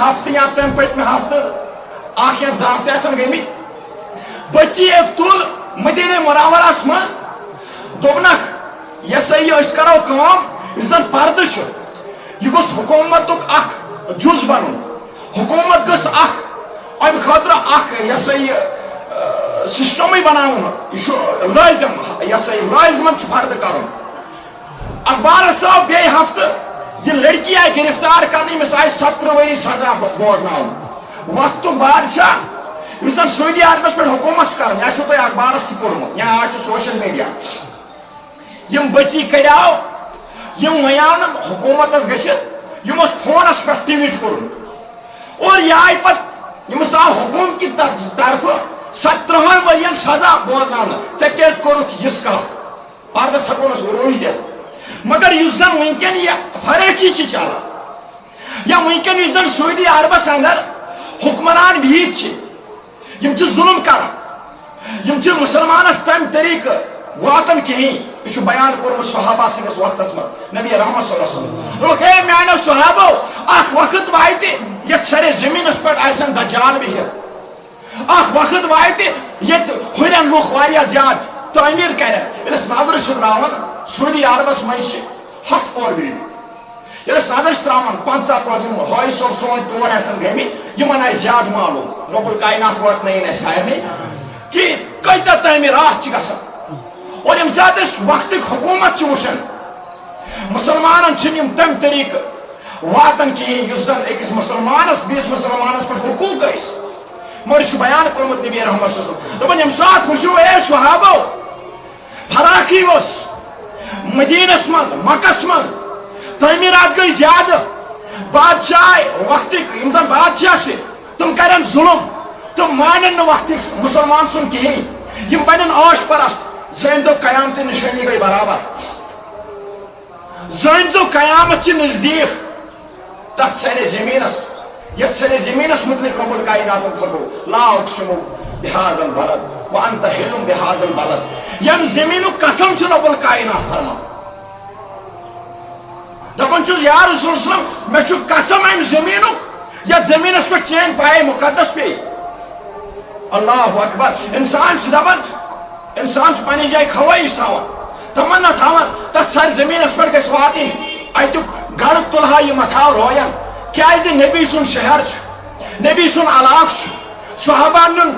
ہفتہ یا تم پتمہ ہفتہ اخ یا زٕ ہفتہ آسن گٔمٕتۍ بچی ایک تُل مدینہ منورس من دوٚپنکھ یہ سا یہ أسۍ کرو کٲم یُس زن پردٕ چھُ یہ گوٚژھ حکومتُک اکھ جُز بنُن حکومت گٔژھ اکھ امہِ خٲطرٕ اکھ یہ سا یہ سسٹمٕے بناوُن یہ چھُ لٲزم یہ سا یہ لٲزمن چھُ فردٕ کرُن اخبارس آو بیٚیہِ ہفتہٕ یہ لڑکی آئی گرفتار کرنے میں آئی 17 ؤری سزا بوزناؤن وقتُک بادشاہ یُس زن سعودی عربس پہ حکومت کران یہ چھُو تۄہہِ اخبارس تہِ پوٚرمُت یا آز چھُ سوشل میڈیا یم بچی کڑیاو یم ویاو نہٕ حکومتس گٔژھِتھ یم اوس فونس پہ ٹویٹ کوٚرمُت اور یہ آئی پتہٕ ییٚمِس آو حکومت کی طرفہٕ 17 ؤرین سزا بوزناونہٕ ژےٚ کیازِ کوٚرُتھ یِژھ کتھ پردس ہٮ۪کو نہٕ روٗز دِتھ مگر یُس زن ونکین یہ فریقی چھ چلان یا ونکین یُس زن سعودی عربس اندر حکمران بہت چھ یم چھ ظلم کران یم چھ مسلمانس تم طریقہ واتن کہین یہ بیان کورمت صحابہ سندس وقتس من نبی رحمت صلی اللہ علیہ وسلم دوٚپُکھ ہے میانو صحابو اکھ وقت واتہِ یتھ سرے زمینس پہ آسن دجال بہت اکھ وقت واتہِ یت ہُرین لُکھ واریاہ زیادٕ تعمیر کرن ییٚلہِ أسۍ نظر چھِ تراوان سعودی عربس من 100 پور بلڈنگ ییٚلہِ أسۍ نظر چھِ تراوان 50 پور یم ہٲے صٲب سون تور آسن گٔمٕتۍ یمن آسہِ زیادٕ معلوم رب الکائنات واتنٲیِن اَسہِ سارنٕے کہ کۭتیاہ تعمیرات چھِ گژھان اور یم سات وقتک حکومت چھ وچھان مسلمانن چھن یم تم طریقہ واتن کہین یُس زن أکِس مسلمانس بیس مسلمانس پہ حقوق ٲسۍ مگر چھُ بیان کوٚرمُت نبی رحمت صلی اللہ علیہ وسلم دوٚپُن یم سات وٕچھو اے صحابو فراقی اوس مدینس من مکس من تعمیرات گئی زیادہ بادشاہ وقتک یم زن بادشاہ سے تم کرن ظلم تم مانن نہ وقتک مسلمان سن کہین یم بنن عاش پرست زٲنۍزیو قیامت نشانی گئی برابر زٲنۍزیو قیامت چھ نزدیک تتھ سرے زمینس یتھ سرے زمینس متعلق رب الکائنات فرمو لا اقسم بهذا البلد وانت حل بهذا البلد یم زمینک قسم چھ رب الکائنات فرمان دپان چھُس یا رسول صلی مےٚ چھُ قسم امہِ زمینک یتھ زمینس پہ چین پایے مقدس پے اللہ اکبر انسان چھ دپان انسان پنہ جائے خواہش تھاوان تمنا تھاوان تتھ سر زمینس پہ گژھِ واتٕنۍ اتیُک گڑ تُلہا یہِ متھاو روین کیازِ نبی سُنٛد شہر چھُ نبی سُنٛد علاقہٕ چھُ صحابان نیُن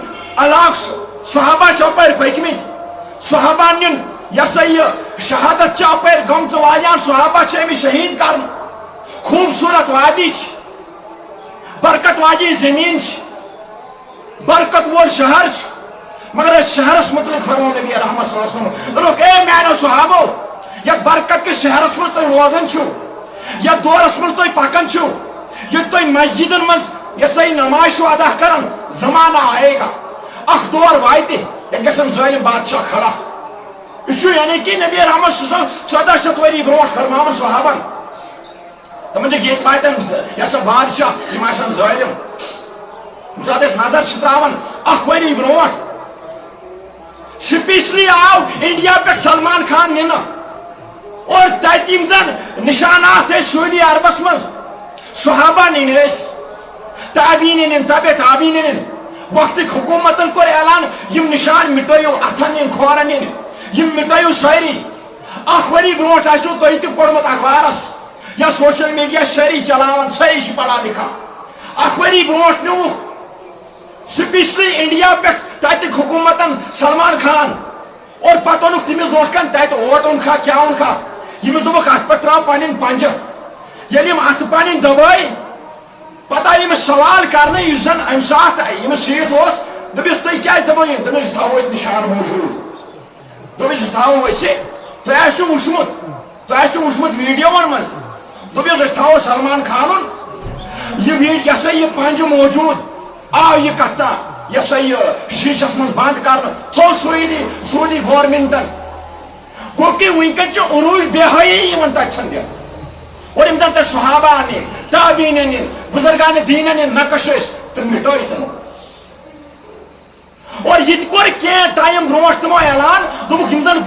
علاقہٕ چھُ صحابہ چھِ اپٲرۍ پٔکمٕتۍ صحابان نیُن یہ سا یہ شہادت چھِ اپٲرۍ گٔمژٕ واریاہن صحابہ چھِ أمِس شہید کرنہٕ خوٗبصوٗرت وادی چھِ برکت واجی زمین چھِ برکت وول شہر چھُ مگر اس شہرس متعلق فرمو نبی رحمت صلی اللہ علیہ وسلم دوٚپُکھ اے میانو صحابو یتھ برکت کس شہرس من تُہۍ روزان چھِو یتھ دورس من تُہۍ پکان چھِو ییٚتہِ تُہۍ مسجدن منٛز یہ سا یہ نماز چھِو ادا کران زمانہ آئے گا اکھ دور واتہِ ییٚتہِ گژھن ظٲلم بادشاہ کھڑا یہ چھُ یعنی کہ نبی رحمت صلی اللہ علیہ وسلم 1400 ؤری برونٛٹھ فرماوان صحابن تمن چھِ ییٚتہِ واتن یہ سا بادشاہ یم آسن ظٲلم ییٚمہِ ساتہٕ أسۍ نظر چھِ تراوان اکھ ؤری برونٛٹھ سپیشلی آو انڈیا پہ سلمان خان نِنہٕ اور تتہِ یم زن نشانات ٲسۍ سعودی عربس منٛز صحابہ نِنۍ ٲسۍ تابعین نِنۍ تبع تابعین نِنۍ وقتک حکومتن کوٚر اعلان یم نشان مٹٲیِو اتھن نِنۍ کھورن نِنۍ یم مٹٲیِو سٲری اکھ ؤری برونٛٹھ آسیو تُہۍ تہِ پوٚرمُت اخبارس یا سوشل میڈیا سٲری چلاوان سٲری چھِ پڑھا لکھا اکھ ؤری برونٛٹھ نیوٗکھ سپیشلی انڈیا پہ تتک حکومتن سلمان خان اور پتہ اونُکھ تٔمِس برونٛٹھ کن تتہِ اوٹ اوٚنکھا کیاہ اوٚنکھا ییٚمِس دوٚپُکھ اتھ پٮ۪ٹھ تراو پنٕنۍ پنجہِ ییٚلہِ یِم اتھٕ پنٕنۍ دبٲے پتہ آیہِ ییٚمِس سوال کرنہٕ یُس زن امہِ ساتہٕ ییٚمِس سۭتۍ اوس دوٚپُس تُہۍ کیازِ دبٲیِو دوٚپُس أسۍ تھاوو أسۍ نشان موٗجوٗد دوٚپُس أسۍ تھاوو أسۍ تۄہہِ آسِوٕ وٕچھمُت ویٖڈیوون منٛز دوٚپُس أسۍ تھاوو سلمان خانُن یہ سا یہ پنجہِ موٗجوٗد آو یہ کتنا یہ سا یہ شیشس من بند کرنا تھو سعودی گورمنٹن گو کہ ونکن چھ عروج بے حیائی یمن تتھن دین اور یم زن صحابہ نین تابعین نین بزرگان دین نین نقش ٲسۍ تم مٹٲے تمو اور یہ کور کینٛہہ ٹایم برونٛٹھ تمو اعلان دوٚپُکھ یم زن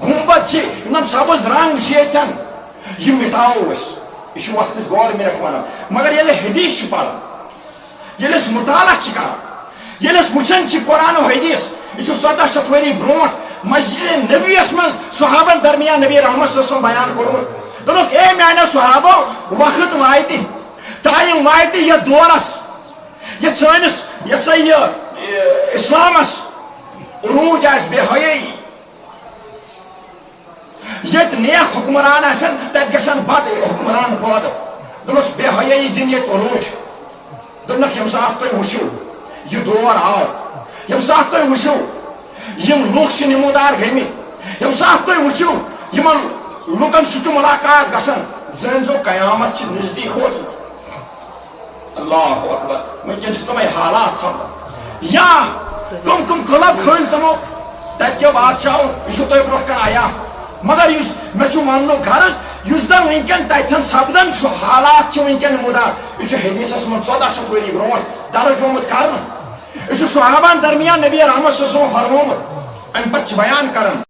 گنبد چھ یم زن سبز رنگ چھ ییٚتٮ۪ن یم مٹاوو أسۍ یہ وقت گورمنٹ ونان مگر یل حدیث پڑھان یل مطالعہ کران یل وچان قرآن و حدیث یہ 1400 ؤری برونٹ مسجد نبیس من صحابن درمیان نبی رحمت صلی اللہ علیہ وسلم بیان کورمت دونک اے میانو صحابو وقت وایتی ٹائم وایتی یہ دورس یہ سانس یہ سا یہ اسلامس عروج آس بے حیائی یت نیک حکمران آسن تت گژھن بد حکمران پٲدٕ دوٚپُس بے حیائی دِن ییٚتہِ عروج دوٚپنکھ ییٚمہِ ساتہٕ تُہۍ وٕچھِو یہِ دور آو ییٚمہِ ساتہٕ تُہۍ وٕچھِو یِم لُکھ چھِ نمودار گٔمٕتۍ ییٚمہِ ساتہٕ تُہۍ وٕچھِو یِمن لُکن سۭتۍ چھُ مُلاقات گژھان زٲنۍزیو قیامت چھِ نزدیٖک وٲژمٕژ اللہ اکبر وٕنکٮ۪ن چھِ تِمے حالات سپدان یا کم کم کلب کھٲلۍ تِمو تتہِ کیو بادشاہو یہِ چھُ تۄہہِ برونٛہہ کن عیان مگر یُس مےٚ چھُ وننُک غرض یُس زن وٕنکٮ۪ن تتٮ۪ن سپدان چھُ حالات چھِ وٕنکٮ۪ن نمودار یہ چھُ حدیثس منٛز 1400 ؤری برونٛٹھ درج آمُت کرنہٕ یہ چھُ صحابن درمیان نبی رحمت صلی اللہ علیہ وسلم فرمومُت امہِ پتہٕ چھِ بیان کران